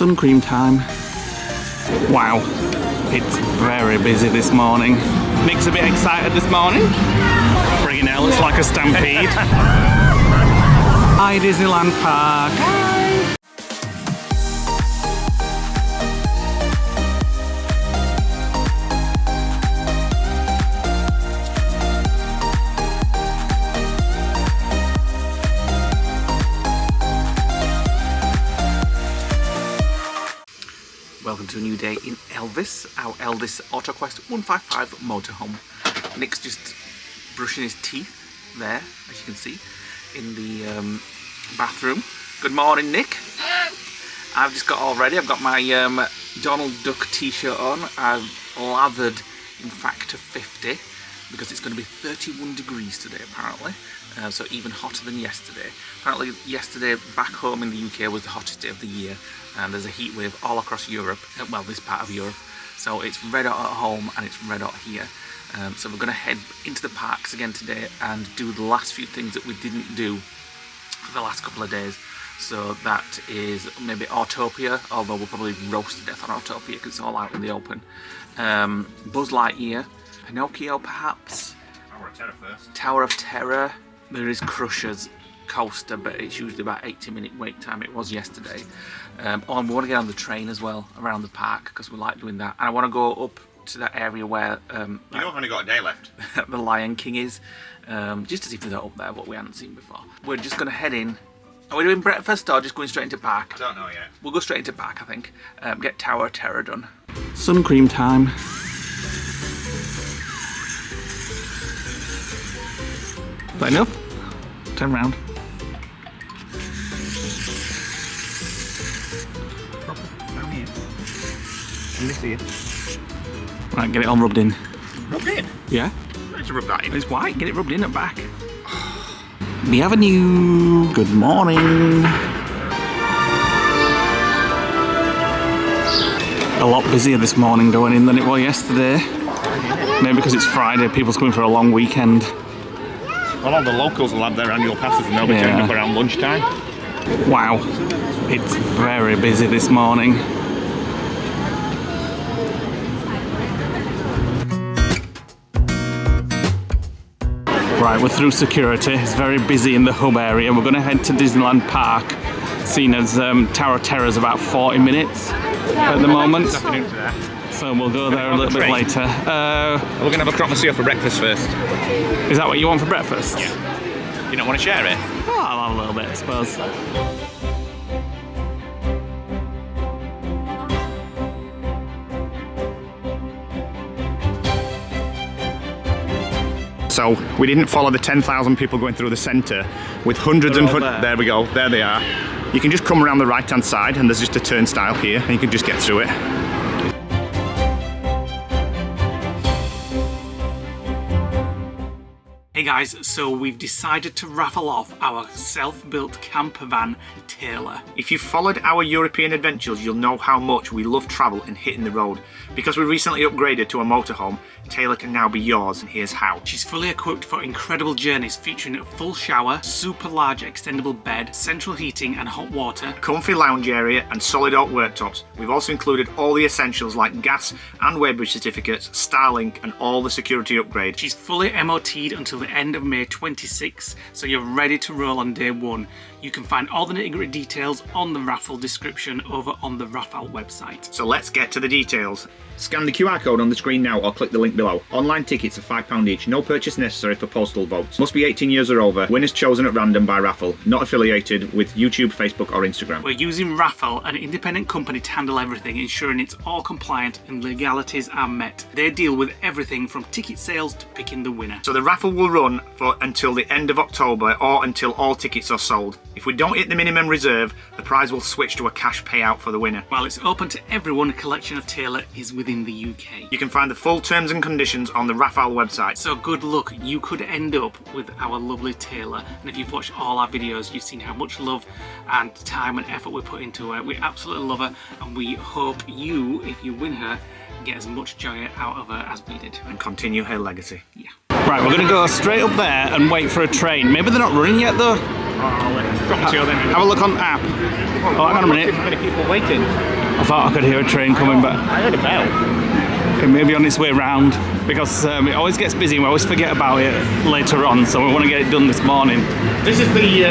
Sun cream time. Wow, it's very busy this morning. Nick's a bit excited this morning. Friggin' hell, it's like a stampede. Hi Disneyland Park. Hi. Welcome to a new day in Elddis, our Elddis Autoquest 155 motorhome. Nick's just brushing his teeth there, as you can see, in the bathroom. Good morning, Nick. I've just got all ready. I've got my Donald Duck t-shirt on. I've lathered, in fact, to 50 because it's going to be 31 degrees today, apparently. So even hotter than yesterday. Apparently yesterday back home in the UK was the hottest day of the year, and there's a heat wave all across Europe, well, this part of Europe. So it's red hot at home and it's red hot here. So we're going to head into the parks again today and do the last few things that we didn't do for the last couple of days. So that is maybe Autopia, although we'll probably roast to death on Autopia because it's all out in the open. Buzz Lightyear, Pinocchio perhaps. Tower of Terror first. Tower of Terror. There is Crusher's coaster, but it's usually about 80-minute wait time. It was yesterday. And we want to get on the train as well around the park because we like doing that. And I want to go up to that area where you know I've only got a day left. The Lion King is, just to see if there's up there what we hadn't seen before. We're just going to head in. Are we doing breakfast or just going straight into park? I don't know yet. We'll go straight into park, I think. Get Tower of Terror done. Sun cream time. Is that enough? Turn round. Down here. And this here. Right, get it all rubbed in. Rubbed in? Yeah. Let's rub that in. It's white, get it rubbed in at back. The Avenue. Good morning. A lot busier this morning going in than it was yesterday. Maybe because it's Friday, people's coming for a long weekend. Well, all the locals will have their annual passes and they'll be turning up around lunchtime. Wow, it's very busy this morning. Right, we're through security. It's very busy in the hub area. We're going to head to Disneyland Park, seen as Tower of Terror is about 40 minutes at the moment. So we'll go there a little bit later. We're going to have a croque monsieur for breakfast first. Is that what you want for breakfast? Yeah. You don't want to share it? Oh, I'll have a little bit, I suppose. So we didn't follow the 10,000 people going through the centre with hundreds and hundreds. There we go, there they are. You can just come around the right hand side and there's just a turnstile here and you can just get through it. Hey guys, so we've decided to raffle off our self-built campervan Taylor. If you've followed our European adventures, you'll know how much we love travel and hitting the road. Because we recently upgraded to a motorhome, Taylor can now be yours, and here's how. She's fully equipped for incredible journeys featuring a full shower, super large extendable bed, central heating and hot water, comfy lounge area and solid oak worktops. We've also included all the essentials like gas and Weybridge certificates, Starlink and all the security upgrades. She's fully MOT'd until the end of May 26, so you're ready to roll on day one. You can find all the nitty-gritty details on the raffle description over on the raffle website. So let's get to the details. Scan the QR code on the screen now or click the link below. Online tickets are £5 each, no purchase necessary for postal votes. Must be 18 years or over. Winners chosen at random by raffle. Not affiliated with YouTube, Facebook or Instagram. We're using Raffle, an independent company, to handle everything, ensuring it's all compliant and legalities are met. They deal with everything from ticket sales to picking the winner. So the raffle will run for until the end of October or until all tickets are sold. If we don't hit the minimum reserve, the prize will switch to a cash payout for the winner. While it's open to everyone, a collection of Taylor is within the UK. You can find the full terms and conditions on the Raffle website. So good luck, you could end up with our lovely Taylor. And if you've watched all our videos, you've seen how much love and time and effort we put into her. We absolutely love her, and we hope you, if you win her, get as much joy out of her as we did. And continue her legacy. Yeah. Right, we're going to go straight up there and wait for a train. Maybe they're not running yet though. Have a look on the app. Oh, hang on a minute. Many people waiting. I thought I could hear a train coming, but I heard a bell. it may be on its way round because it always gets busy and we always forget about it later on, so we want to get it done this morning. This is the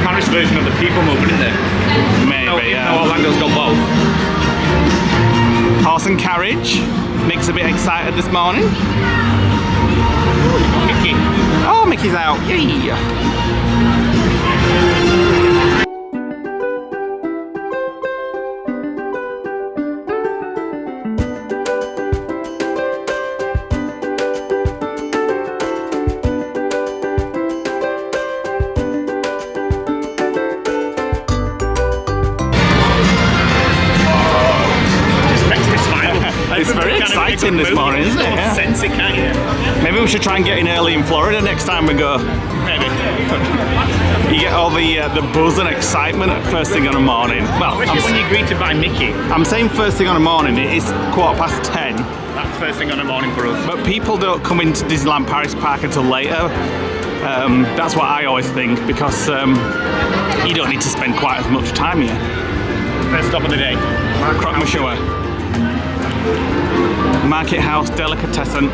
Paris version of the people movement, isn't it? Maybe, yeah. No, Orlando's got both. Horse and carriage. Nick's a bit excited this morning. Mickey. Oh, Mickey's out. Yay! It's very exciting this morning, isn't it? Yeah. Sense it, can't you? Maybe we should try and get in early in Florida next time we go. Maybe. You get all the buzz and excitement at first thing on a morning. Well, Especially when you're greeted by Mickey. I'm saying first thing on a morning, it's 10:15. That's first thing on the morning for us. But people don't come into Disneyland Paris Park until later. That's what I always think, because you don't need to spend quite as much time here. First stop of the day. Croque monsieur. Market house delicatessen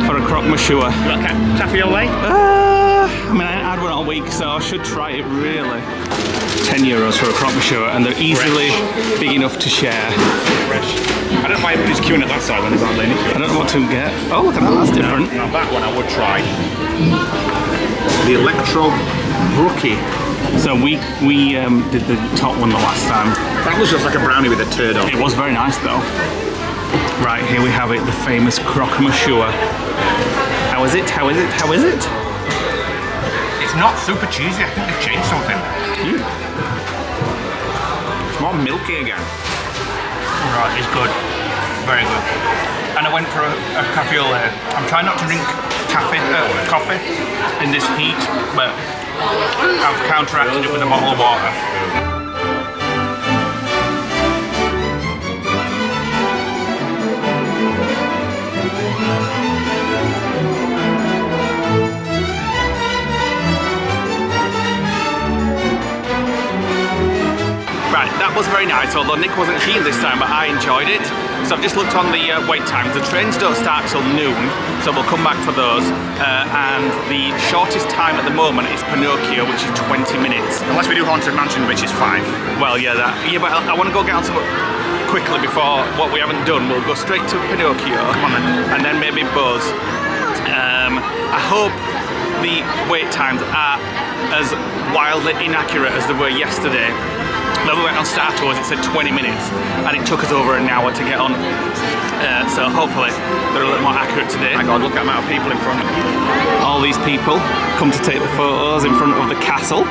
for a croque monsieur. You got cafe au lait? I mean, I ain't had one all week, so I should try it really. €10 for a croque monsieur, and they're easily big enough to share. Fresh. I don't know why everybody's queuing at that side when there's hardly any queue. I don't know what to get. Oh, look at that, that's different. Now that one I would try. The electro brookie. So we did the top one the last time. That was just like a brownie with a turd on. It was very nice though. Right, here we have it, the famous croque monsieur. How is it? How is it? How is it? It's not super cheesy. I think they've changed something. It's more milky again. Right, it's good. Very good. And I went for a cafe au lait. I'm trying not to drink coffee in this heat, but I've counteracted it with a bottle of water. Right, that was very nice, although Nick wasn't keen this time, but I enjoyed it. So I've just looked on the wait times. The trains don't start till noon, so we'll come back for those. And the shortest time at the moment is Pinocchio, which is 20 minutes. Unless we do Haunted Mansion, which is 5. Well, yeah, but I want to go get on some quickly before what we haven't done. We'll go straight to Pinocchio, Come on then. and then maybe Buzz. I hope the wait times are as wildly inaccurate as they were yesterday. When we went on Star Tours, it said 20 minutes, and it took us over an hour to get on. So hopefully they're a little more accurate today. My God, look at the amount of people in front of me. All these people come to take the photos in front of the castle.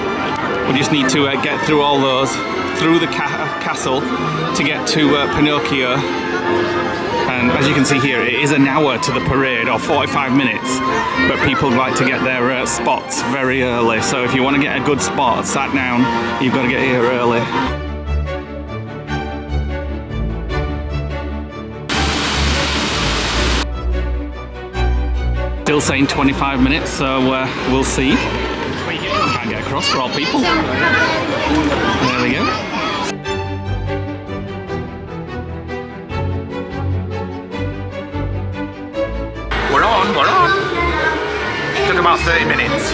We just need to get through all those, through the castle, to get to Pinocchio. And as you can see here, it is an hour to the parade, or 45 minutes, but people like to get their spots very early. So if you want to get a good spot sat down, you've got to get here early. Still saying 25 minutes, so we'll see. Can't get across for all people. There we go. We're on. Took about 30 minutes.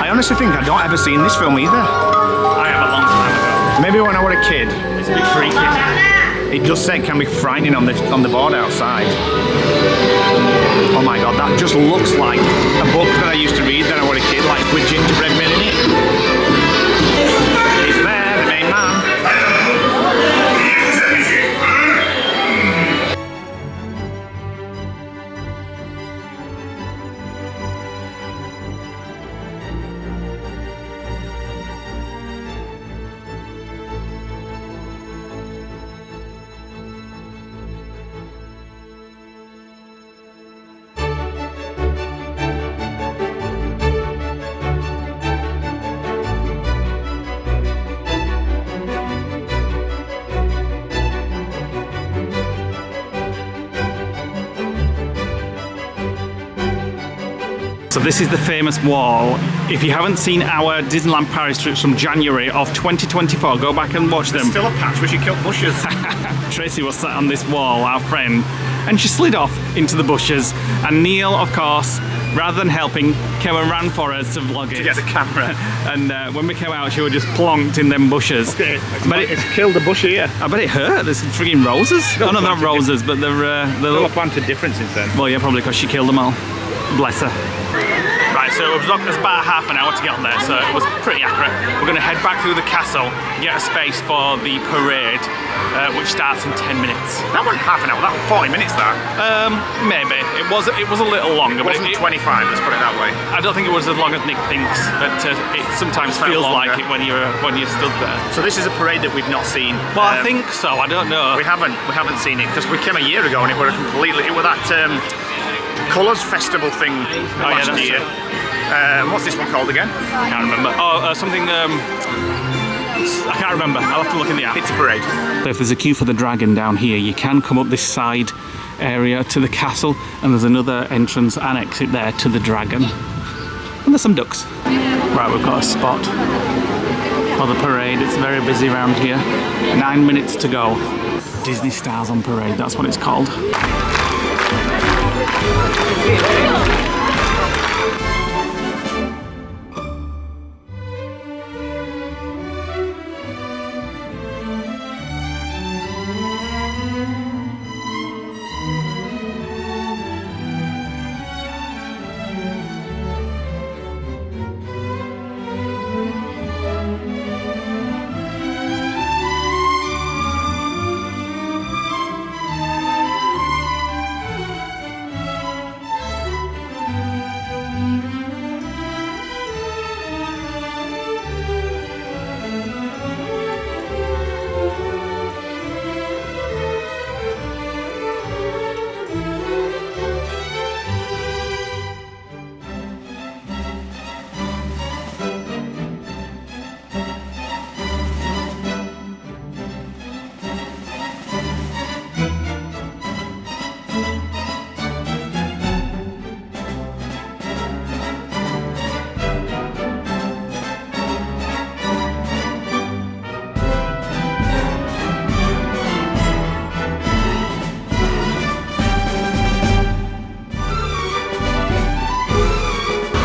I honestly think I don't ever seen this film either. I have a long time ago. Maybe when I was a kid. It's a bit freaky. It does say it can be frightening on the board outside. Oh my God, that just looks like a book that I used to read when I was a kid, like with gingerbread men in it. It's there, the main man. So this is the famous wall. If you haven't seen our Disneyland Paris trips from January of 2024, go back and watch them. Still a patch where she killed bushes. Tracy was sat on this wall, our friend, and she slid off into the bushes. And Neil, of course, rather than helping, came and ran for us to vlog it. To get the camera. And when we came out, she was just plonked in them bushes. But it's killed the bush here. I bet it hurt. There's frigging roses. Oh no, they're not roses, but they're Still a planted difference since then. well, yeah, probably because she killed them all. Bless her. Right, so it was about half an hour to get on there, so it was pretty accurate. We're going to head back through the castle, get a space for the parade, which starts in 10 minutes. That wasn't half an hour, that was 40 minutes that. Maybe. It was a little longer. It wasn't 25, let's put it that way. I don't think it was as long as Nick thinks, but it sometimes feels like it when you're stood there. So this is a parade that we've not seen. Well, I think so, I don't know. We haven't seen it, because we came a year ago and it was that Colours Festival thing last year. What's this one called again? I can't remember. Oh, something, I can't remember. I'll have to look in the app. It's a parade. So if there's a queue for the dragon down here, you can come up this side area to the castle, and there's another entrance and exit there to the dragon. And there's some ducks. Right, we've got a spot for the parade. It's very busy around here. 9 minutes to go. Disney Stars on Parade, that's what it's called.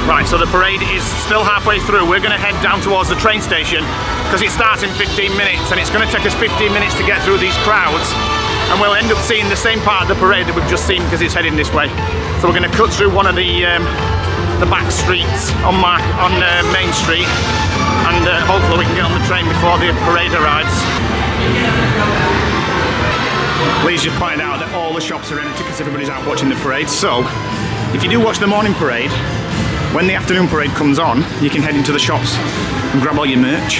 Right, so the parade is still halfway through. We're going to head down towards the train station because it starts in 15 minutes and it's going to take us 15 minutes to get through these crowds, and we'll end up seeing the same part of the parade that we've just seen because it's heading this way. So we're going to cut through one of the back streets on Main Street, and hopefully we can get on the train before the parade arrives. Lee's just pointed out that all the shops are empty because everybody's out watching the parade. So if you do watch the morning parade, when the afternoon parade comes on, you can head into the shops and grab all your merch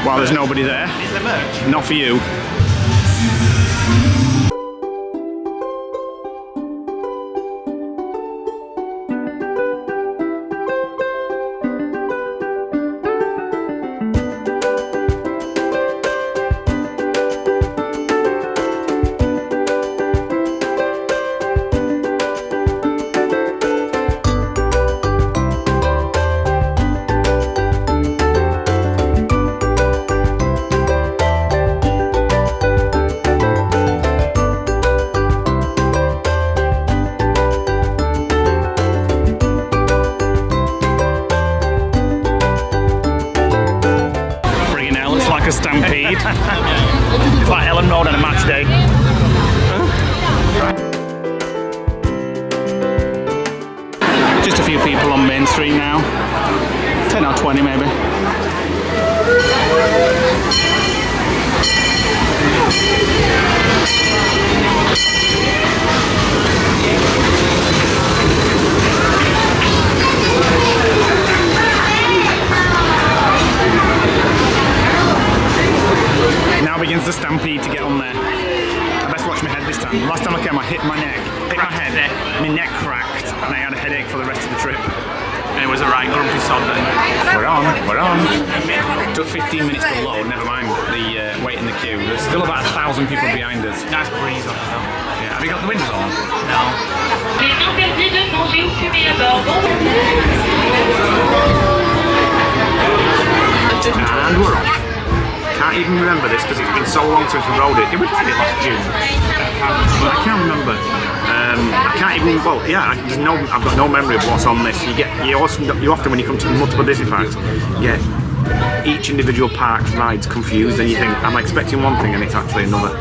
while there's nobody there. Is there merch? Not for you. A stampede. It's like Ellen Road on a match day. Just a few people on Main Street now. 10 or 20 maybe. Now begins the stampede to get on there. I best watch my head this time. Last time I came, I hit my neck, hit my head, my neck cracked, and I had a headache for the rest of the trip. And it was a right grumpy sod then. We're on. It took 15 minutes to load, never mind the wait in the queue. There's still about 1,000 people behind us. Nice breeze on it though. Yeah, I you got the windows on? No. And we're off. Can't even remember this because it's been so long since we rode it. Did we ride it last June? I can't remember. I can't even. Well, yeah. I've got no memory of what's on this. You often when you come to multiple Disney parks, get each individual park's rides confused, and you think I'm expecting one thing and it's actually another.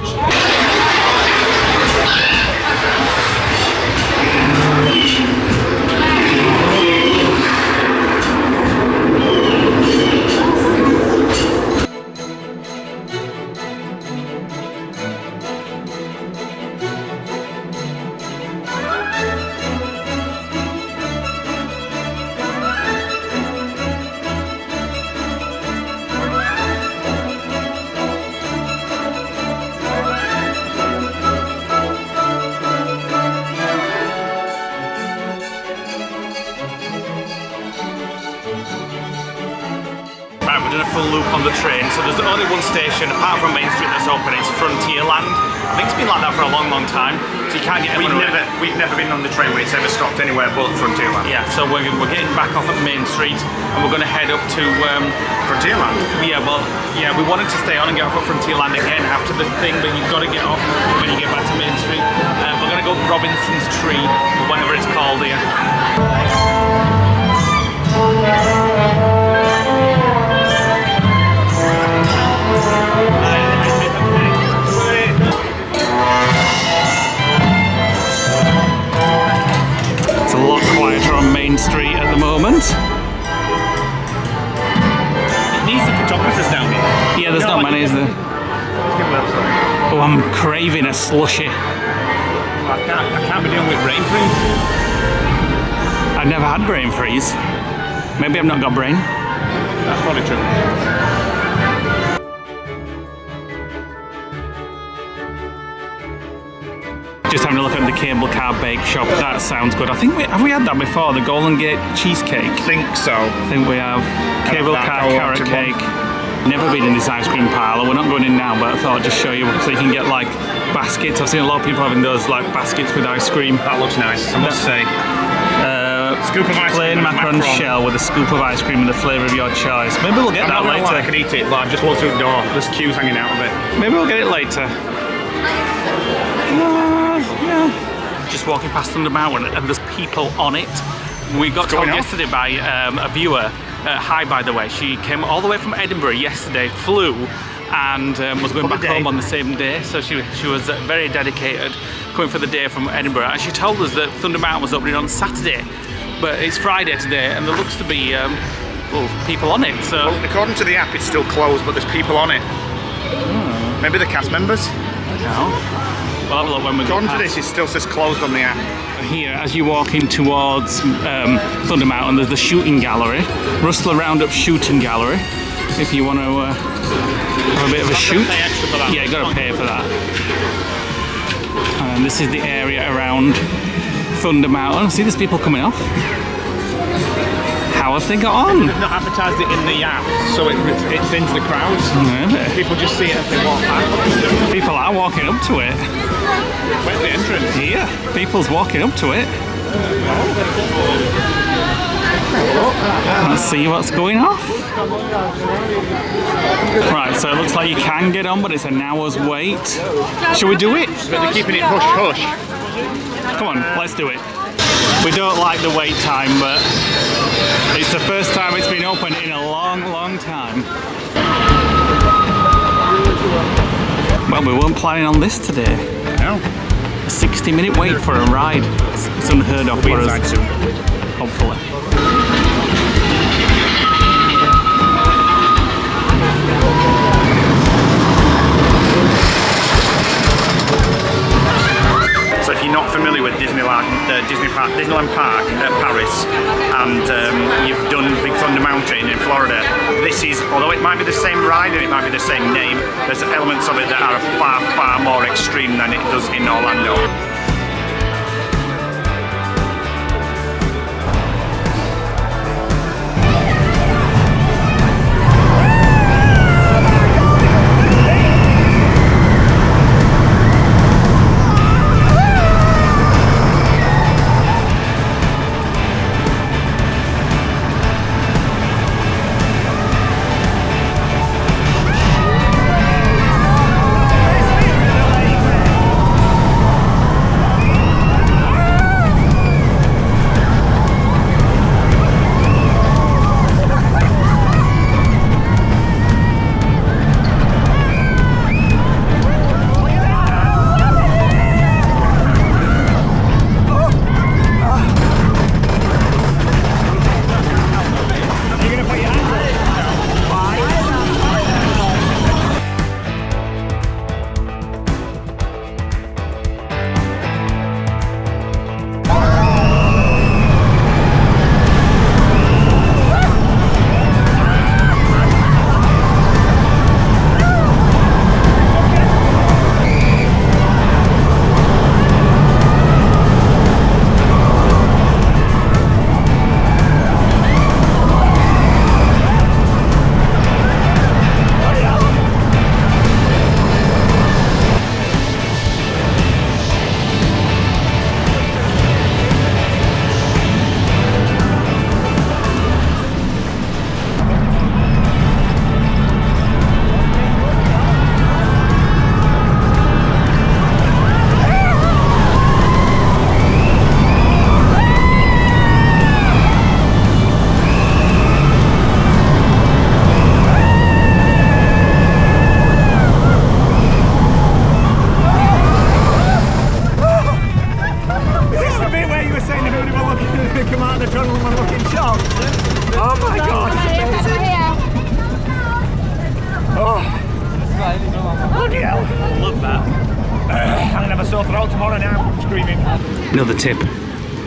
Loop on the train, so there's only one station apart from Main Street that's open. It's Frontierland. I think it's been like that for a long time, so you can't get We've never been on the train where it's ever stopped anywhere but Frontierland. Yeah, so we're getting back off at Main Street and we're going to head up to Frontierland? Yeah, well, yeah, we wanted to stay on and get off at Frontierland again after the thing, but you've got to get off when you get back to Main Street. We're going to go to Robinson's Tree, or whatever it's called here. It's a lot quieter on Main Street at the moment. It needs the photographers down here. Yeah, there's not many, is there? Oh, I'm craving a slushy. I can't be dealing with brain freeze. I've never had brain freeze. Maybe I've not got brain. That's probably true. Just having a look at the cable car bake shop. That sounds good. I think have we had that before? The Golden Gate cheesecake. I think so. I think we have. Cable car carrot cake. Never been in this ice cream parlour. We're not going in now, but I thought I'd just show you so you can get like baskets. I've seen a lot of people having those like baskets with ice cream. That looks nice, I must say. Scoop of ice plain cream macaron shell with a scoop of ice cream and the flavour of your choice. Maybe we'll get that later. I can eat it, but I've just walked through the door. There's queues hanging out of it. Maybe we'll get it later. Yeah. Just walking past Thunder Mountain and there's people on it. We got told yesterday by a viewer, hi by the way, she came all the way from Edinburgh yesterday, flew and was going back home on the same day, so she was very dedicated coming for the day from Edinburgh, and she told us that Thunder Mountain was opening on Saturday, but it's Friday today and there looks to be well, people on it. So well, according to the app it's still closed, but there's people on it. Maybe the cast members? No. We'll have a look when we According to this, it still says closed on the app. Here, as you walk in towards Thunder Mountain, there's the shooting gallery, Rustler Roundup Shooting Gallery. If you want to have a bit of a shoot, yeah, you got to pay for that. And this is the area around Thunder Mountain. See, there's people coming off. How have they got on? They've not advertised it in the app, so it thins the crowds. Really? People just see it as they walk past. People are walking up to it. Where's the entrance? Yeah, people's walking up to it. Let's see what's going off. Right, so it looks like you can get on, but it's an hour's wait. Shall we do it? But they're keeping it hush-hush. Come on, let's do it. We don't like the wait time, but it's the first time it's been open in a long time. Well, we weren't planning on this today. No. A 60-minute wait for a ride. It's unheard of for us. Soon. Hopefully. So if you're not familiar with Disneyland Park at Paris, and you've done Big Thunder Mountain in Florida, this is, although it might be the same ride and it might be the same name, there's elements of it that are far more extreme than it does in Orlando. god! Oh my god! Oh, bloody hell! I love that. I'm gonna have a sore throat tomorrow now. I'm screaming. Another tip.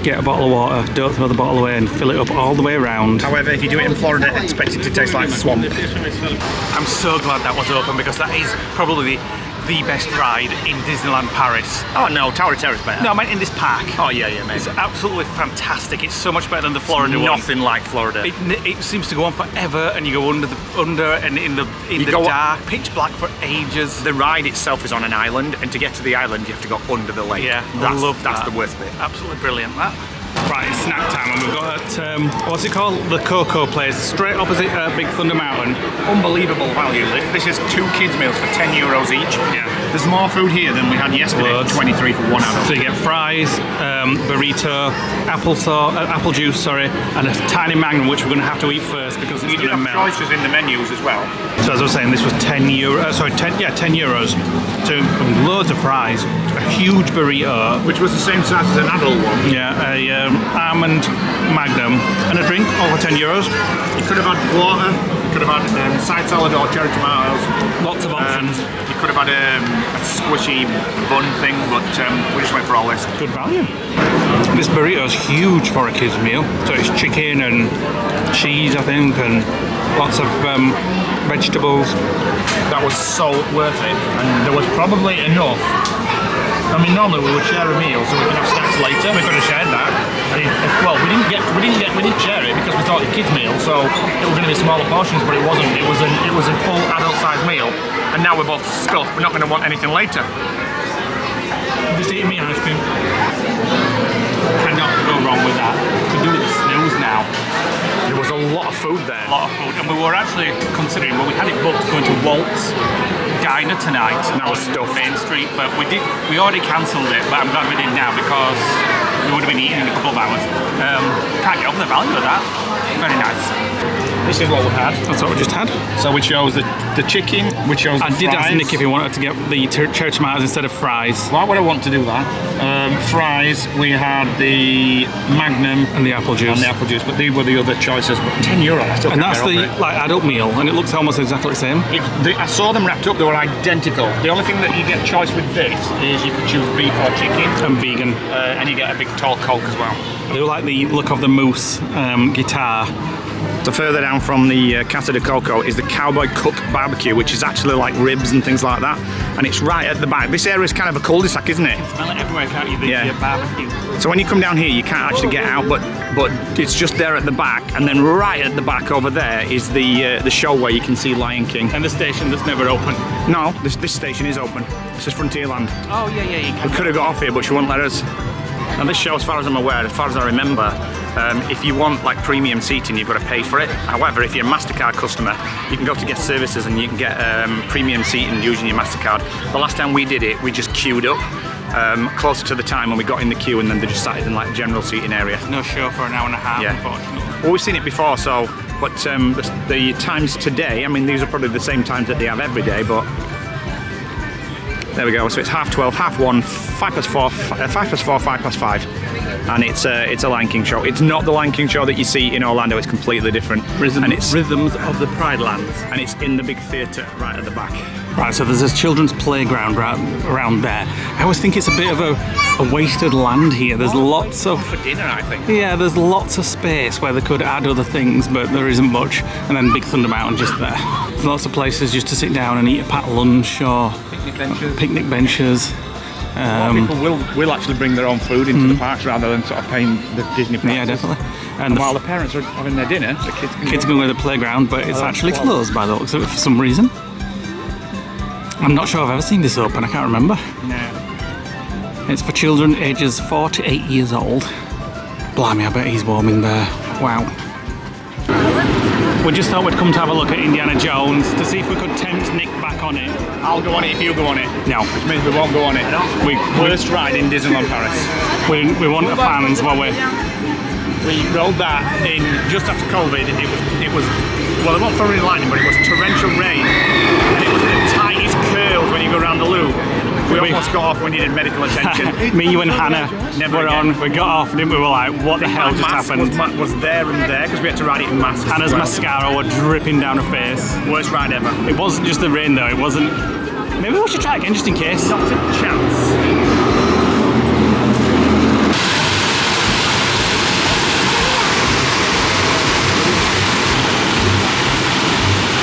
Get a bottle of water, don't throw the bottle away and fill it up all the way around. However, if you do it in Florida, expect it to taste like swamp. I'm so glad that was open because that is probably the best ride in Disneyland Paris. Oh no, Tower of Terror's better. No, I meant in this park. Oh yeah, mate. It's absolutely fantastic. It's so much better than the Florida one. Nothing like Florida. It seems to go on forever, and you go under and in the dark, pitch black for ages. The ride itself is on an island, and to get to the island, you have to go under the lake. Yeah, that's the worst bit. Absolutely brilliant. That. Right, it's snack time, and we've got at, what's it called? The Cocoa Place, straight opposite Big Thunder Mountain. Unbelievable value. This is 2 kids' meals for €10 each. Yeah. There's more food here than we had yesterday. Loads. 23 for 1 adult. So you get fries, burrito, apple juice, and a tiny Magnum, which we're going to have to eat first because it's going to melt. Choices in the menus as well. So as I was saying, this was €10. Sorry, 10 euros. So loads of fries, a huge burrito, which was the same size as an adult one. Yeah, a almond Magnum and a drink, all for €10. You could have had water. You could have had side salad or cherry tomatoes. Lots of options. You could have had a squishy bun thing, but we just went for all this. Good value. This burrito is huge for a kid's meal. So it's chicken and cheese, I think, and lots of vegetables. That was so worth it, and there was probably enough. I mean, normally we would share a meal so we could have snacks later. We could have shared that. Well, we didn't share it because we thought it was a kids' meal, so it was going to be smaller portions, but it wasn't. It was a full adult-sized meal, and now we're both stuffed. We're not going to want anything later. Just eating me ice cream. Cannot go wrong with that. Could do with the snooze now. There was a lot of food there. A lot of food, and we were actually considering, well, we had it booked going to Walt's Diner tonight. And that was stuff. Main Street, but we already cancelled it, but I'm glad we did now because we would have been eating in a couple of hours. Can't get over the value of that. Very nice. This is what we had. That's what we just had. So we chose the chicken, we chose the fries. I did ask Nick if he wanted to get the cherry tomatoes instead of fries. Why would I want to do that? Fries, we had the Magnum and the apple juice. But these were the other choices. But €10, I still and that's the adult meal, and it looks almost exactly the same. I saw them wrapped up, they were identical. The only thing that you get choice with this is you can choose beef or chicken. And vegan. And you get a big tall Coke as well. I do like the look of the moose guitar. So further down from the Casa de Coco is the Cowboy Cook Barbecue, which is actually like ribs and things like that. And it's right at the back. This area is kind of a cul-de-sac, isn't it? Smell it everywhere, can't you? The barbecue. So when you come down here, you can't actually get out, but it's just there at the back. And then right at the back over there is the show where you can see Lion King. And the station that's never open. No, this station is open. This is Frontierland. Oh yeah. We could have got off here, but she wouldn't let us. And this show, as far as I'm aware, as far as I remember, if you want like premium seating, you've got to pay for it. However, if you're a MasterCard customer, you can go to guest services and you can get premium seating using your MasterCard. The last time we did it, we just queued up closer to the time when we got in the queue, and then they just sat in like general seating area. No show for an hour and a half, unfortunately. Well, we've seen it before, so, but the times today, I mean, these are probably the same times that they have every day, but there we go. So it's 12:30, 1:30, 4:05, 4:05, 5:05, and it's a Lion King show. It's not the Lion King show that you see in Orlando. It's completely different. And it's Rhythms of the Pride Lands, and it's in the big theatre right at the back. Right, so there's this children's playground right around there. I always think it's a bit of a wasted land here. There's lots of... For dinner, I think. Yeah, there's lots of space where they could add other things, but there isn't much. And then Big Thunder Mountain just there. There's lots of places just to sit down and eat a packed lunch or... Picnic benches. People will actually bring their own food into the parks rather than sort of paying the Disney prices. Yeah, definitely. And while the parents are having their dinner, the kids can go to the playground, but it's actually closed by the looks of it for some reason. I'm not sure I've ever seen this open, I can't remember. No. It's for children ages 4 to 8 years old. Blimey, I bet he's warm in there. Wow. We just thought we'd come to have a look at Indiana Jones to see if we could tempt Nick back on it. I'll go on it if you go on it. No. Which means we won't go on it. Worst ride in Disneyland Paris. We want the fans while we rode that in just after COVID. It was well, it wasn't thoroughly lightning, but it was torrential rain, and it was the tightest curls when you go around the loop. We almost got off when we needed medical attention. Me, you and Hannah Never were again. on. We got off, didn't we? We were like, what the hell just happened? Was there and there because we had to ride it in masks. Hannah's mascara were dripping down her face. Worst ride ever. It wasn't just the rain though, it wasn't... Maybe we should try again just in case. Not a chance.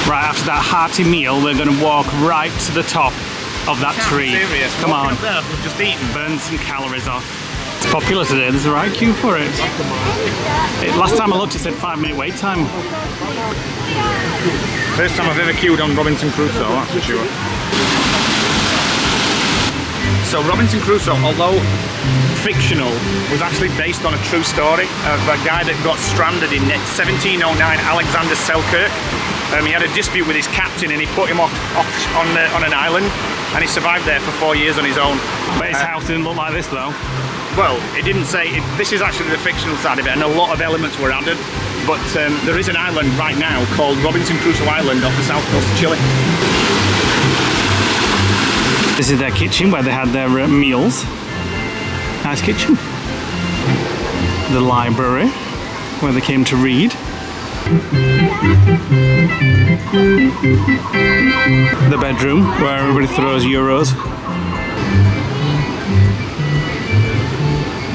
Right, after that hearty meal, we're going to walk right to the top of that tree. Serious. Come on. We've just eaten. Burn some calories off. It's popular today, there's a right queue for it. Last time I looked, it said 5-minute wait time. First time I've ever queued on Robinson Crusoe, that's for sure. So Robinson Crusoe, although fictional, was actually based on a true story of a guy that got stranded in 1709, Alexander Selkirk. He had a dispute with his captain and he put him off on an island, and he survived there for 4 years on his own. But his house didn't look like this though. Well, it didn't say, this is actually the fictional side of it, and a lot of elements were added. But there is an island right now called Robinson Crusoe Island off the south coast of Chile. This is their kitchen where they had their meals. Nice kitchen. The library where they came to read. The bedroom where everybody throws euros.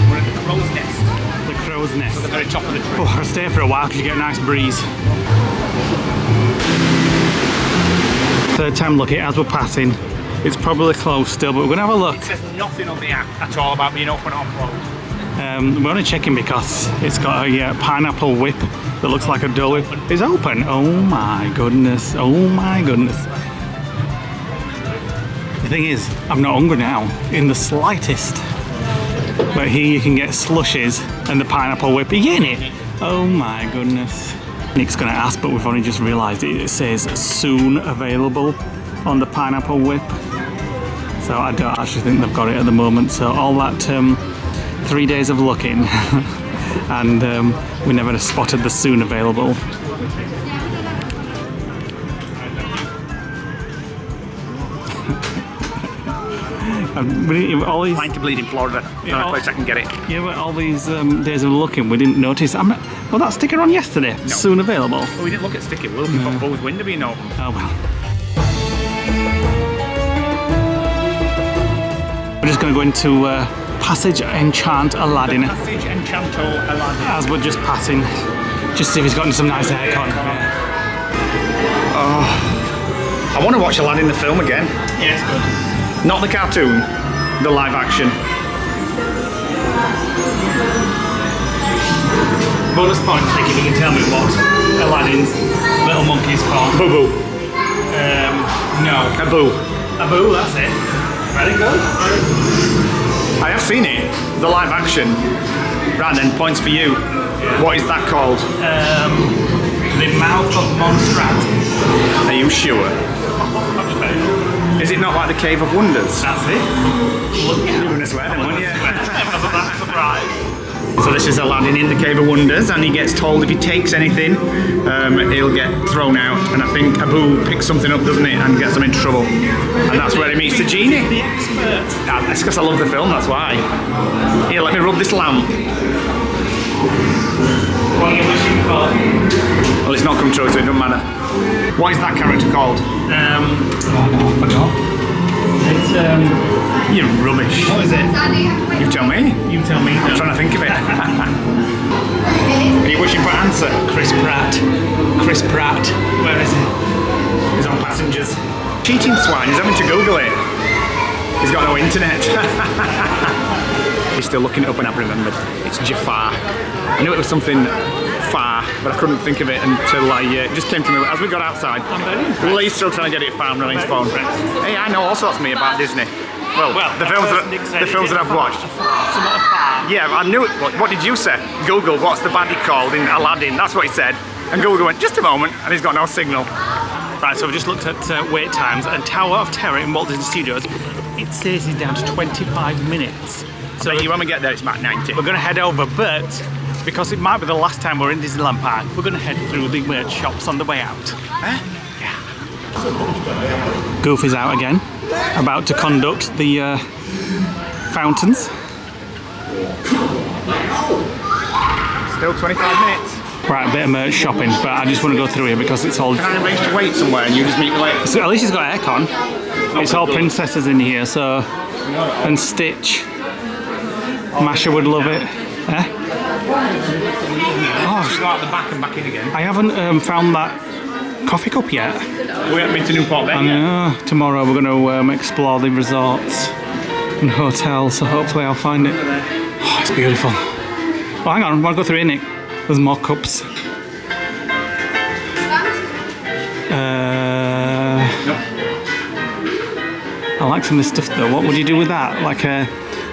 We're at the crow's nest. The crow's nest. At the very top of the tree. Oh, I'll stay for a while because you get a nice breeze. Third time looking as we're passing. It's probably closed still, but we're going to have a look. It says nothing on the app at all about being open or closed. We're only checking because it's got a pineapple whip that looks like a Dole whip. It's open. Oh my goodness. Oh my goodness. The thing is, I'm not hungry now in the slightest. But here you can get slushies and the pineapple whip. Are you getting it? Oh my goodness. Nick's going to ask, but we've only just realised it. It says soon available on the pineapple whip. So I don't actually think they've got it at the moment. So all that 3 days of looking and we never spotted the soon available. All these, Pint to bleed in Florida. The only place I can get it. yeah, but all these days of looking, we didn't notice. Well, that sticker on yesterday, No. soon available. Well, we didn't look at sticker. We're looking for both window being open. Oh well. We're just going to go into Passage Enchant Aladdin. Passage Enchanto Aladdin. As we're just passing, just see if he's gotten some nice aircon. I want to watch Aladdin the film again. Yeah, it's good. Not the cartoon, the live action. Bonus points, Nick, if you can tell me what Aladdin's little monkey's called. Boo Boo. No. Abu. Abu, that's it. Very good. I have seen it, the live action. Right then, points for you. What is that called? The Mouth of Montserrat. Are you sure? Is it not like the Cave of Wonders? That's it. You were going to swear then, weren't you? That's a surprise. So this is Aladdin in the Cave of Wonders, and he gets told if he takes anything, he'll get thrown out. And I think Abu picks something up, doesn't it, and gets him in trouble. And that's where he meets the genie. The expert. That's because I love the film, that's why. Here, let me rub this lamp. What are you wishing for? Well, it's not come true, so it doesn't matter. What is that character called? I forgot. It's You're rubbish. what is it? You tell me. You tell me. I'm trying to think of it. Are you wishing for an answer? Chris Pratt. Chris Pratt. Where is it? He's on Passengers. Cheating swine, he's having to Google it. He's got no internet. He's still looking it up and I've remembered. It's Jafar. I knew it was something far, but I couldn't think of it until it just came to me as we got outside. I'm very impressed. Lee's still trying to get it found on his phone. Hey, I know all sorts of me about Disney. Well, the films that I've watched. Yeah, I knew it. What did you say? Google, what's the baddie called in Aladdin? That's what he said. And Google went, just a moment, and he's got no signal. Right, so we've just looked at wait times, and Tower of Terror in Walt Disney Studios, it says it's down to 25 minutes. So when we get there, it's about 90. We're going to head over, but because it might be the last time we're in Disneyland Park, we're going to head through the shops on the way out. Huh? Goofy's out again. about to conduct the fountains. Still 25 minutes. Right, a bit of merch shopping, but I just want to go through here because it's all... Can I arrange to wait somewhere and you just meet me later? So at least it's got aircon. It's all princesses in here, so... And Stitch. Masha would love it. Eh? Oh, just go out the back and back in again. I haven't found that coffee cup yet. We haven't been to Newport then yet. Tomorrow we're going to explore the resorts and hotels, so hopefully I'll find it. Oh, it's beautiful. Oh, hang on, I want to go through here, Nick. There's more cups. I like some of this stuff though. What would you do with that? Like a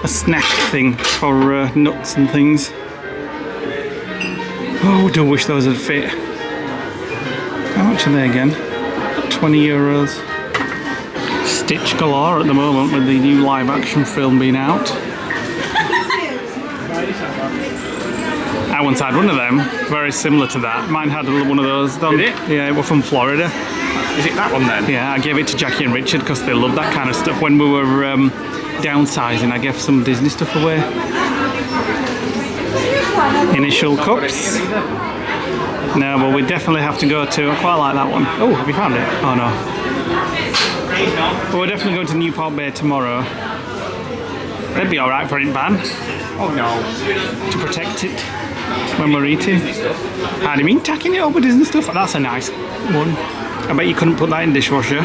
snack thing for nuts and things. Oh, I do wish those would fit. How much are they again? 20 euros. Stitch galore at the moment with the new live action film being out. I once had one of them, very similar to that. Mine had one of those. Did it? Yeah, it was from Florida. Is it that one then? Yeah, I gave it to Jackie and Richard because they love that kind of stuff. When we were downsizing, I gave some Disney stuff away. Initial cups. No, but we definitely have to go to, I quite like that one. Oh, have you found it? Oh no. But we're definitely going to Newport Bay tomorrow. That'd be alright for it, Van. Oh no. To protect it when we're eating. How do you mean tacking it up with Disney stuff? That's a nice one. I bet you couldn't put that in dishwasher.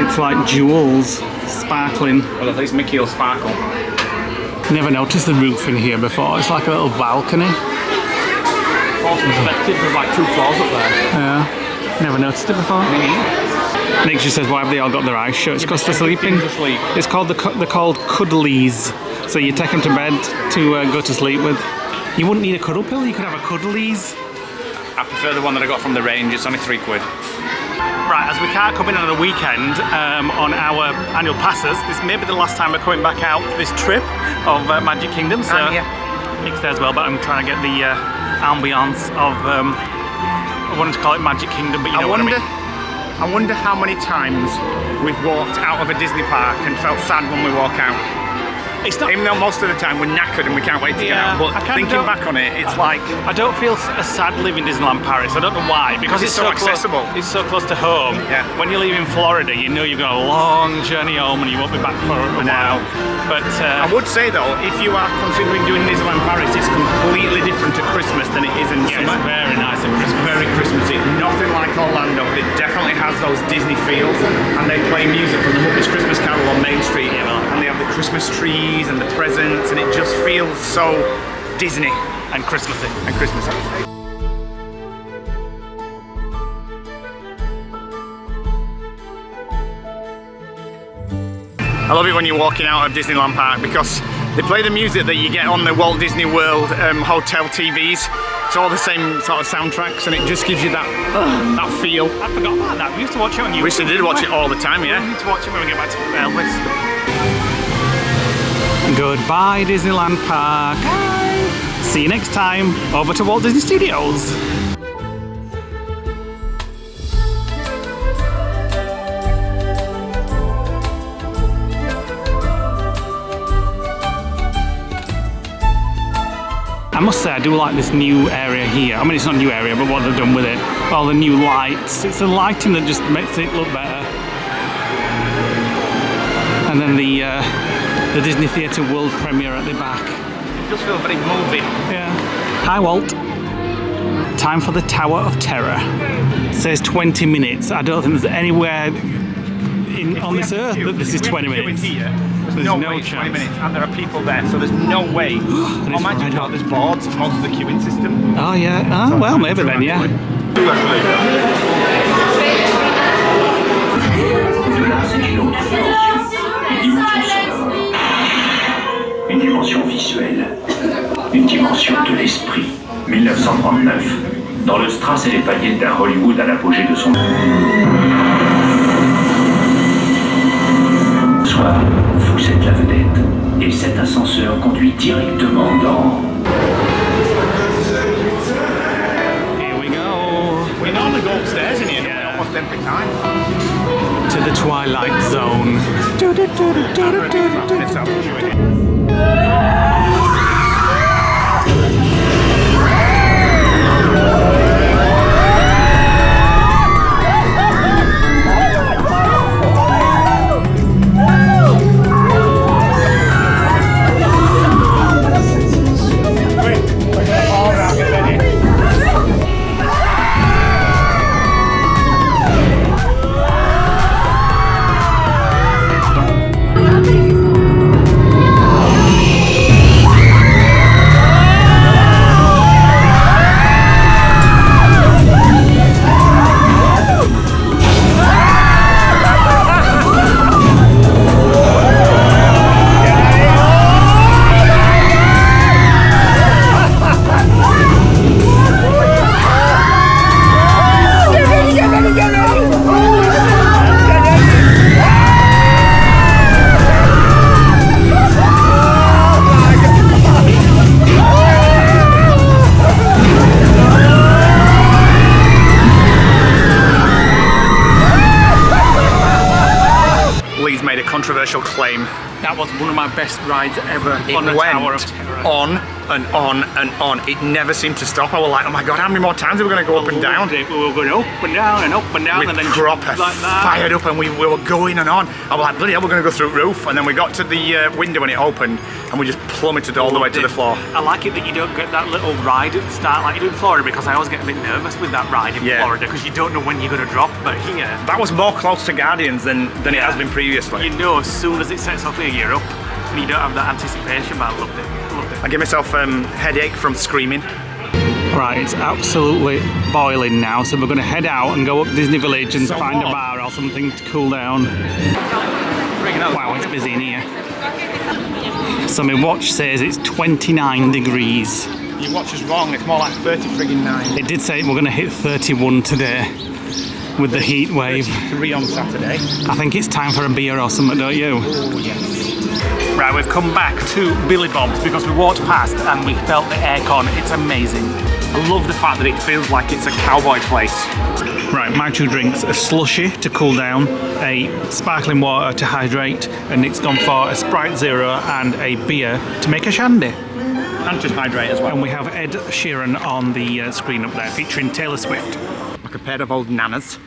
It's like jewels, sparkling. Well, at least Mickey will sparkle. Never noticed the roof in here before. It's like a little balcony. False perspective, there's like 2 floors up there. Yeah. Never noticed it before. Nick just says, why have they all got their eyes shut? It's because they're sleeping. It's called they're called cuddlies. So you take them to bed to go to sleep with. You wouldn't need a cuddle pill. You could have a cuddlies. I prefer the one that I got from the range. It's only £3. Right, as we can't come in on a weekend on our annual passes, this may be the last time we're coming back out for this trip of Magic Kingdom. So Nick's there as well, but I'm trying to get the ambience of I wanted to call it Magic Kingdom, but you know what I mean. I wonder how many times we've walked out of a Disney park and felt sad when we walk out. It's not, even though most of the time we're knackered and we can't wait to get out, but thinking back on it, it's like... I don't feel as sad leaving Disneyland Paris. I don't know why. Because it's so accessible. It's so close to home. Yeah. When you leave in Florida, you know you've got a long journey home and you won't be back for a while. But I would say though, if you are considering doing Disneyland Paris, it's completely different to Christmas than it is in summer. It's very nice at Christmas. Very Christmassy. Nothing like Orlando. It definitely has those Disney feels, and they play music from the Muppets Christmas Carol on Main Street, and they have the Christmas trees and the presents, and it just feels so Disney and Christmassy. I love it when you're walking out of Disneyland Park because they play the music that you get on the Walt Disney World hotel TVs. It's all the same sort of soundtracks, and it just gives you that that feel. I forgot about that. We used to watch it on YouTube. We used to watch it all the time, yeah. We need to watch it when we get back to Elddis. Goodbye, Disneyland Park. Bye. See you next time. Over to Walt Disney Studios. I must say I do like this new area here. I mean, it's not a new area, but what they've done with it. All the new lights. It's the lighting that just makes it look better. And then the Disney Theatre World premiere at the back. It does feel very moving. Yeah. Hi, Walt. Time for the Tower of Terror. It says 20 minutes. I don't think there's anywhere on this earth that this is 20 minutes. There's no way it's 20 minutes, and there are people there, so there's no way. Imagine how there's boards, most of the queuing system. Oh yeah, oh well, maybe then, yeah. Une dimension visuelle, une dimension de l'esprit. 1939, dans le strass et les paillettes d'un Hollywood à l'apogée de son... Soit vous êtes la vedette, et cet ascenseur conduit directement dans... Here we go. We normally go upstairs in here, almost every time. To into the Twilight Zone. Controversial claim. That was one of my best rides ever on the Tower of Terror. On and on and on. It never seemed to stop. I was like, oh my god, how many more times are we going to go up and down? We were going up and down and up and down, with and then proper like that. fired up, and we were going and on. I was like, bloody hell, we're going to go through the roof. And then we got to the window when it opened, and we just plummeted all the way to the floor. I like it that you don't get that little ride at the start like you do in Florida, because I always get a bit nervous with that ride in Florida, because you don't know when you're going to drop. But here, that was more close to Guardians than it has been previously. You know, as soon as it sets off here, you're up, and you don't have that anticipation. But I loved it. I give myself headache from screaming. Right, it's absolutely boiling now, so we're going to head out and go up Disney Village and find a bar or something to cool down. Wow, it's busy in here. So my watch says it's 29 degrees. Your watch is wrong, it's more like 30 friggin' 9. It did say we're going to hit 31 today with the heat wave. 3 on Saturday. I think it's time for a beer or something, don't you? Oh, yes. Right, we've come back to Billy Bob's because we walked past and we felt the aircon. It's amazing. I love the fact that it feels like it's a cowboy place. Right, my two drinks, a slushy to cool down, a sparkling water to hydrate, and Nick's gone for a Sprite Zero and a beer to make a shandy. And to hydrate as well. And we have Ed Sheeran on the screen up there, featuring Taylor Swift. Like a pair of old nanas.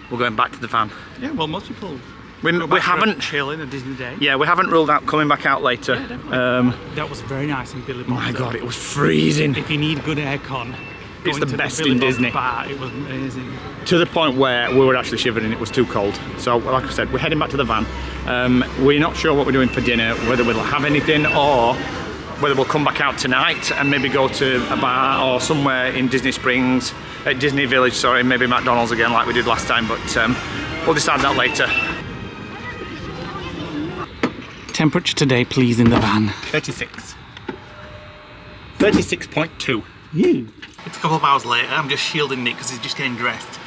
We're going back to the van. Yeah, well, most people we haven't chilling a Disney day. Yeah, we haven't ruled out coming back out later. Yeah, that was very nice in Billy Bob's. My god, it was freezing. If you need good aircon, it's the best in Disney. Bar, it was amazing. To the point where we were actually shivering, it was too cold. So, like I said, we're heading back to the van. We're not sure what we're doing for dinner, whether we'll have anything or whether we'll come back out tonight and maybe go to a bar or somewhere in Disney Springs, at Disney Village, sorry, maybe McDonald's again like we did last time, but we'll decide that later. Temperature today, please, in the van. 36. 36.2. It's a couple of hours later. I'm just shielding Nick because he's just getting dressed.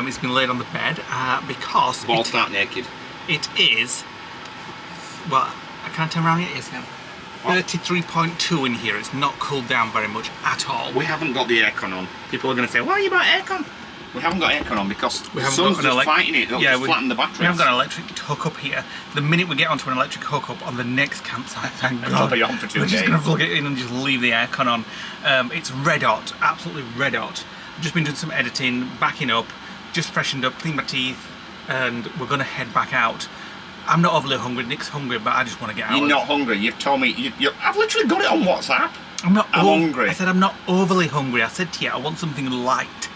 He's been laid on the bed because We'll all start naked. It is, well, I can't turn around, it is now. 33.2 in here. It's not cooled down very much at all. We haven't got the aircon on. People are going to say, why are you about aircon? We haven't got aircon on because the sun's just fighting it. It'll just flatten the batteries. We haven't got an electric hookup here. The minute we get onto an electric hookup on the next campsite, thank God, be on for 2 days. We're just going to plug it in and just leave the aircon on. It's red hot, absolutely red hot. I've just been doing some editing, backing up, just freshened up, cleaned my teeth, and we're going to head back out. I'm not overly hungry. Nick's hungry, but I just want to get out. You're not hungry. You've told me. I've literally got it on WhatsApp. I'm hungry. I said I'm not overly hungry. I said to you, I want something light.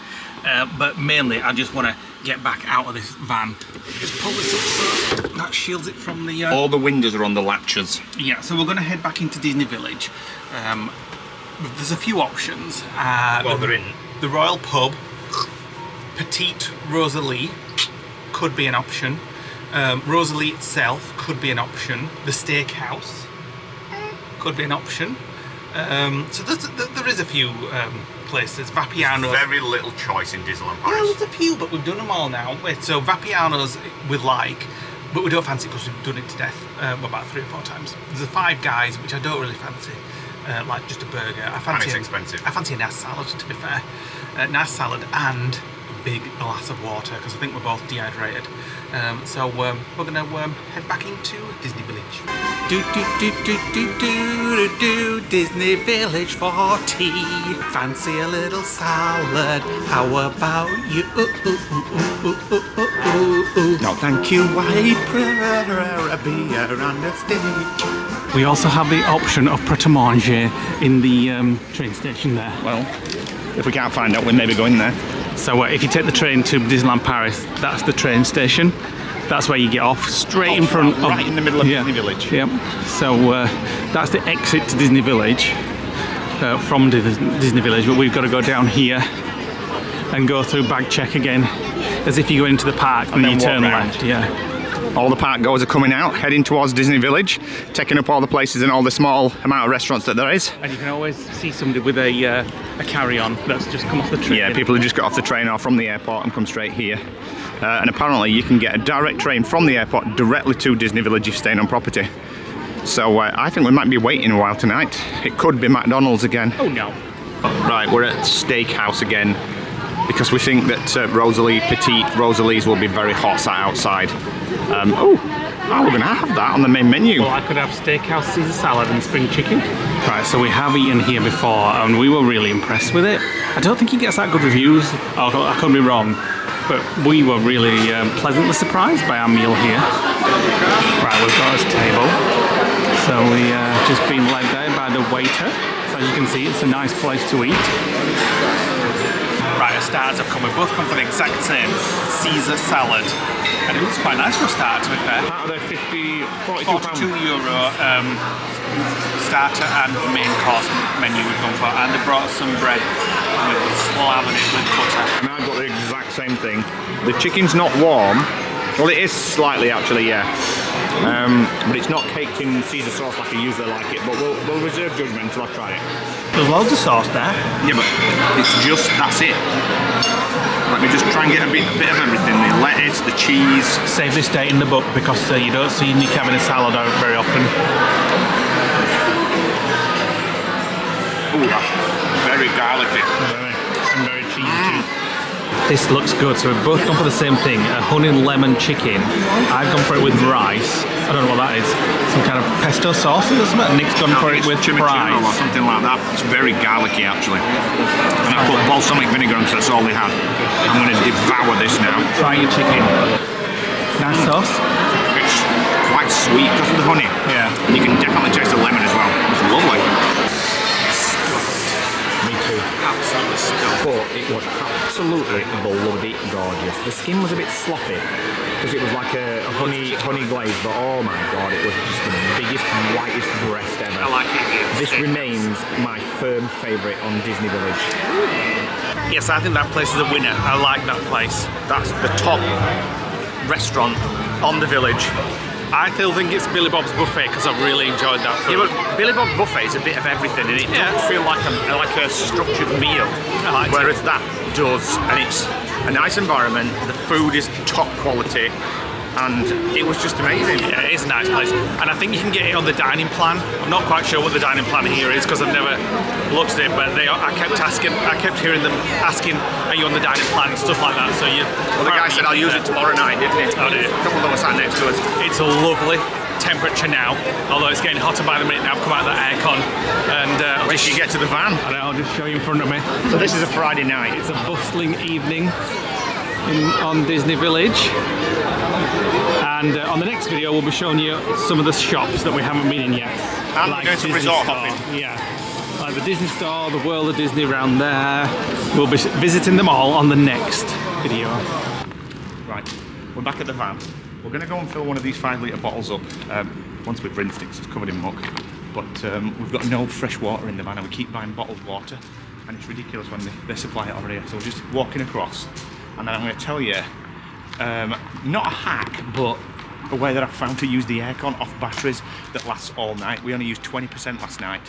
But mainly, I just want to get back out of this van. Just pull this up so that shields it from the... All the windows are on the latches. Yeah, so we're going to head back into Disney Village. There's a few options. They're in. The Royal Pub, Petite Rosalie could be an option. Rosalie itself could be an option. The Steakhouse could be an option. So there is a few places. Vapiano's. Very little choice in Disneyland Paris. Yeah, there's a few, but we've done them all now. So Vapiano's we like, but we don't fancy because we've done it to death about 3 or 4 times. There's the Five Guys, which I don't really fancy, like just a burger. I fancy and it's expensive. I fancy a nice salad, to be fair. Nice salad and a big glass of water because I think we're both dehydrated. So we're gonna head back into Disney Village. Disney Village for tea. Fancy a little salad? How about you? No, thank you. I prefer a beer and a steak. We also have the option of pret-a-manger in the train station there. Well, if we can't find out, we're maybe going there. So if you take the train to Disneyland Paris, that's the train station. That's where you get off, straight in front of... Right in the middle of Disney Village. Yep. So that's the exit to Disney Village, from Disney Village, but we've got to go down here and go through bag check again, as if you go into the park and then you turn left. Yeah. All the park goers are coming out, heading towards Disney Village, taking up all the places and all the small amount of restaurants that there is. And you can always see somebody with a carry-on that's just come off the train. Yeah, people who just got off the train or from the airport and come straight here. And apparently you can get a direct train from the airport directly to Disney Village if you're staying on property. So I think we might be waiting a while tonight. It could be McDonald's again. Oh no. Right, we're at Steakhouse again because we think that Rosalie's will be very hot sat outside. We're going to have that on the main menu. Well, I could have Steakhouse, Caesar salad and spring chicken. Right, so we have eaten here before and we were really impressed with it. I don't think it gets that good reviews. I could be wrong. But we were really pleasantly surprised by our meal here. Right, we've got us table. So we just been led there by the waiter. So as you can see, it's a nice place to eat. Right, our starters have come. We've both come for the exact same Caesar salad. And it looks quite nice for a starter, to be fair. Out of the €42 starter and main course menu we've gone for. And they brought us some bread. And we've slathered it with butter. And I've got the exact same thing. The chicken's not warm. Well, it is slightly actually, yeah. But it's not caked in Caesar sauce like I usually like it. But we'll reserve judgment until I try it. There's loads of sauce there. Yeah, but it's just, that's it. Let me just try and get a bit of everything. The lettuce, the cheese. Save this date in the book because you don't see Nick having a salad out very often. Ooh, that's very garlicky. And very cheesy. This looks good, so we've both gone for the same thing, a honey and lemon chicken. I've gone for it with rice. I don't know what that is. Some kind of pesto sauce or something. Nick's gone for it with fries. Or something like that. It's very garlicky actually. And I put balsamic vinegar on, so that's all they had. I'm going to devour this now. Try your chicken. Nice sauce. It's quite sweet because of the honey. Yeah. And you can definitely taste the lemon as well. It's lovely. Me too. Absolutely stuffed. But it was absolutely bloody gorgeous. The skin was a bit sloppy because it was like a honey glaze, but oh my god, it was just the biggest, whitest breast ever. I like it. This remains my firm favourite on Disney Village. Yes, I think that place is a winner. I like that place. That's the top restaurant on the village. I still think it's Billy Bob's Buffet because I've really enjoyed that food. Yeah, but Billy Bob Buffet is a bit of everything, and it doesn't feel like a structured meal. Whereas that does, and it's a nice environment. The food is top quality, and it was just amazing. Yeah, it is a nice place, and I think you can get it on the dining plan. I'm not quite sure what the dining plan here is because I've never looked at it, but I kept hearing them asking, "Are you on the dining plan?" and stuff like that. So Well, the guy said, "I'll use it tomorrow night," didn't he? Oh, did it? A couple of them were sat next to us. It's a lovely temperature now, although it's getting hotter by the minute now. I've come out of that aircon, and Wait till you get to the van. I'll just show you in front of me. So this is a Friday night. It's a bustling evening on Disney Village. And on the next video, we'll be showing you some of the shops that we haven't been in yet. And we're going to resort hopping. Yeah, like the Disney Store, the World of Disney around there. We'll be visiting them all on the next video. Right, we're back at the van. We're going to go and fill one of these 5-litre bottles up once we've rinsed it, 'cause it's covered in muck. But we've got no fresh water in the van, and we keep buying bottled water, and it's ridiculous when they supply it over here. So we're just walking across, and then I'm going to tell you, not a hack, but a way that I've found to use the aircon off batteries that lasts all night. We only used 20% last night,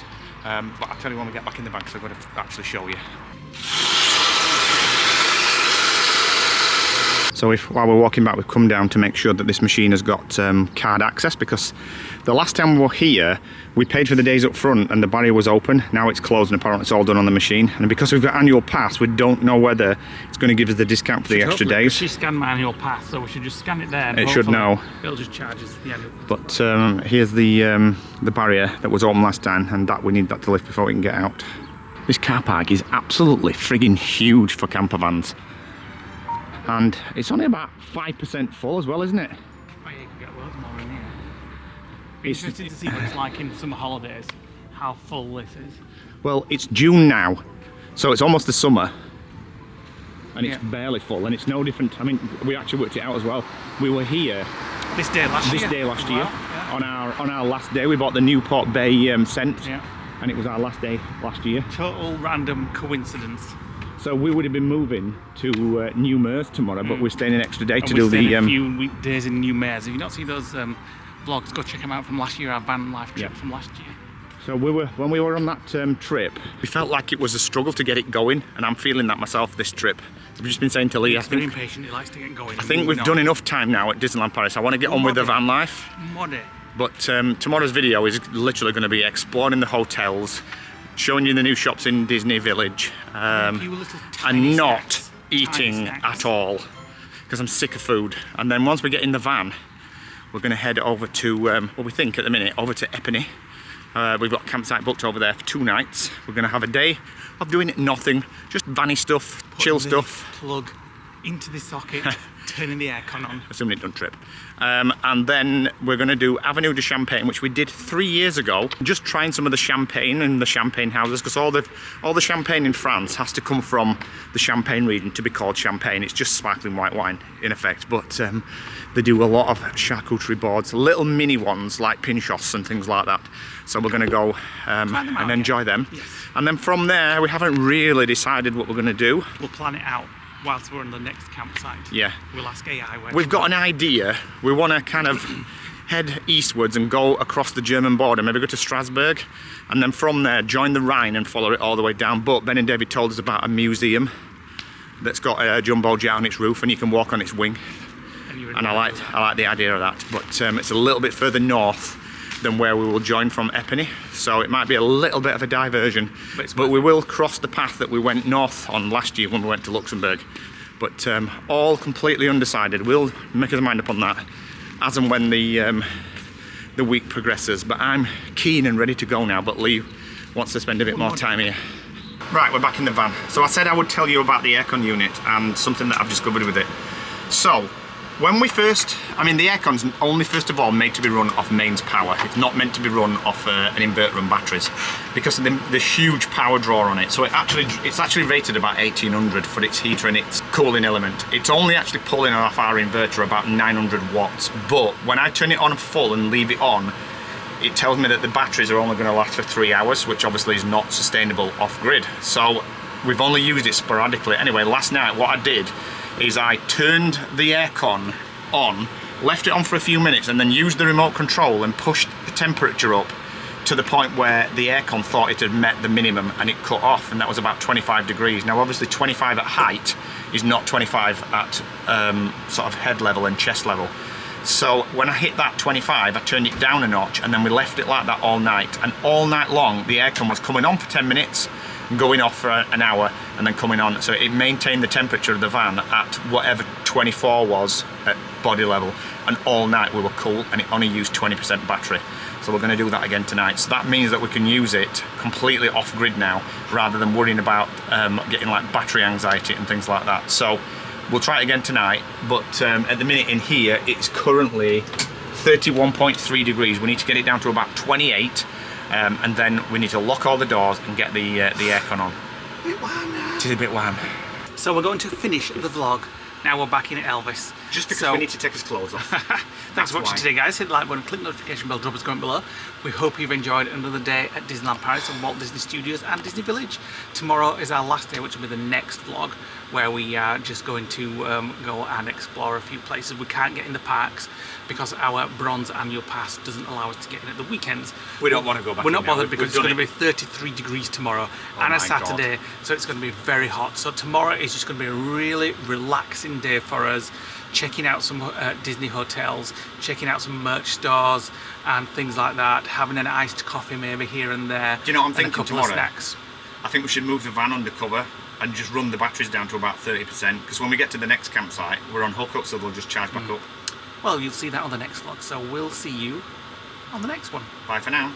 but I'll tell you when we get back in the van, because I've got to actually show you. So while we're walking back, we've come down to make sure that this machine has got card access, because the last time we were here, we paid for the days up front and the barrier was open. Now it's closed and apparently it's all done on the machine. And because we've got annual pass, we don't know whether it's going to give us the discount for the extra days. She scanned my annual pass, so we should just scan it there. And it should now. It'll just charge us the annual. But here's the barrier that was open last time, and that we need that to lift before we can get out. This car park is absolutely frigging huge for camper vans. And it's only about 5% full as well, isn't it? Oh, yeah, you can get loads more in here. It's interesting to see what it's like in summer holidays, how full this is. Well, it's June now, so it's almost the summer. And it's barely full, and it's no different. I mean, we actually worked it out as well. We were here this day last year. Yeah. On our last day. We bought the Newport Bay scent, and it was our last day last year. Total random coincidence. So we would have been moving to New Mears tomorrow, but we're staying an extra day to do a few weekdays in New Mears. If you've not seen those vlogs, go check them out from last year, our van life trip from last year. So when we were on that trip, we felt like it was a struggle to get it going, and I'm feeling that myself this trip. I've just been saying to Lee, he's very impatient, he likes to get going. I think we've done enough time now at Disneyland Paris. I want to get on with the van life. But tomorrow's video is literally going to be exploring the hotels, showing you the new shops in Disney Village, and not eating at all, because I'm sick of food. And then once we get in the van, we're going to head over to, what we think at the minute, over to Epinay. We've got a campsite booked over there for 2 nights. We're going to have a day of doing nothing, just vanny stuff, chill stuff. Plug into the socket, turning the aircon on. Assuming it doesn't trip. And then we're going to do Avenue de Champagne, which we did 3 years ago. Just trying some of the champagne in the champagne houses, because all the champagne in France has to come from the Champagne region to be called champagne. It's just sparkling white wine in effect, but they do a lot of charcuterie boards, little mini ones like Pinocchio and things like that. So we're going to go and enjoy them. Yes. And then from there, we haven't really decided what we're going to do. We'll plan it out whilst we're on the next campsite. Yeah. We'll ask AI where we've got an idea. We want to kind of head eastwards and go across the German border, maybe go to Strasbourg, and then from there join the Rhine and follow it all the way down. But Ben and David told us about a museum that's got a jumbo jet on its roof and you can walk on its wing. And I like the idea of that. But it's a little bit further north than where we will join from Epinay, so it might be a little bit of a diversion, but we will cross the path that we went north on last year when we went to Luxembourg. But all completely undecided. We'll make our mind up on that as and when the week progresses, but I'm keen and ready to go now, but Lee wants to spend a bit more time here. Right, we're back in the van. So I said I would tell you about the aircon unit and something that I've discovered with it. So when we first, the aircon's only first of all made to be run off mains power. It's not meant to be run off an inverter and batteries because of the huge power draw on it. So it's actually rated about 1800 for its heater and its cooling element. It's only actually pulling off our inverter about 900 watts. But when I turn it on full and leave it on, it tells me that the batteries are only going to last for 3 hours, which obviously is not sustainable off grid. So we've only used it sporadically. Anyway, last night what I did is I turned the aircon on, left it on for a few minutes, and then used the remote control and pushed the temperature up to the point where the aircon thought it had met the minimum and it cut off, and that was about 25 degrees. Now obviously 25 at height is not 25 at sort of head level and chest level. So when I hit that 25, I turned it down a notch, and then we left it like that all night. And all night long the aircon was coming on for 10 minutes, going off for an hour, and then coming on. So it maintained the temperature of the van at whatever 24 was at body level, and all night we were cool, and it only used 20% battery. So we're going to do that again tonight. So that means that we can use it completely off grid now, rather than worrying about getting like battery anxiety and things like that. So we'll try it again tonight, but at the minute in here it's currently 31.3 degrees. We need to get it down to about 28. And then we need to lock all the doors and get the aircon on. It is a bit warm. So we're going to finish the vlog. Now we're back in at Elddis. Just because we need to take his clothes off. Thanks for watching today, guys. Hit the like button, click the notification bell, drop us a comment below. We hope you've enjoyed another day at Disneyland Paris and Walt Disney Studios and Disney Village. Tomorrow is our last day, which will be the next vlog, where we are just going to go and explore a few places. We can't get in the parks because our bronze annual pass doesn't allow us to get in at the weekends. We don't want to go back. We're not bothered because it's going to be 33 degrees tomorrow and a Saturday, so it's going to be very hot. So tomorrow is just going to be a really relaxing relaxing day for us, checking out some Disney hotels, checking out some merch stores and things like that, having an iced coffee maybe here and there. Do you know what I'm thinking a couple tomorrow? Of snacks. I think we should move the van undercover and just run the batteries down to about 30%, because when we get to the next campsite, we're on hookup, so they'll just charge back up. Well, you'll see that on the next vlog, so we'll see you on the next one. Bye for now.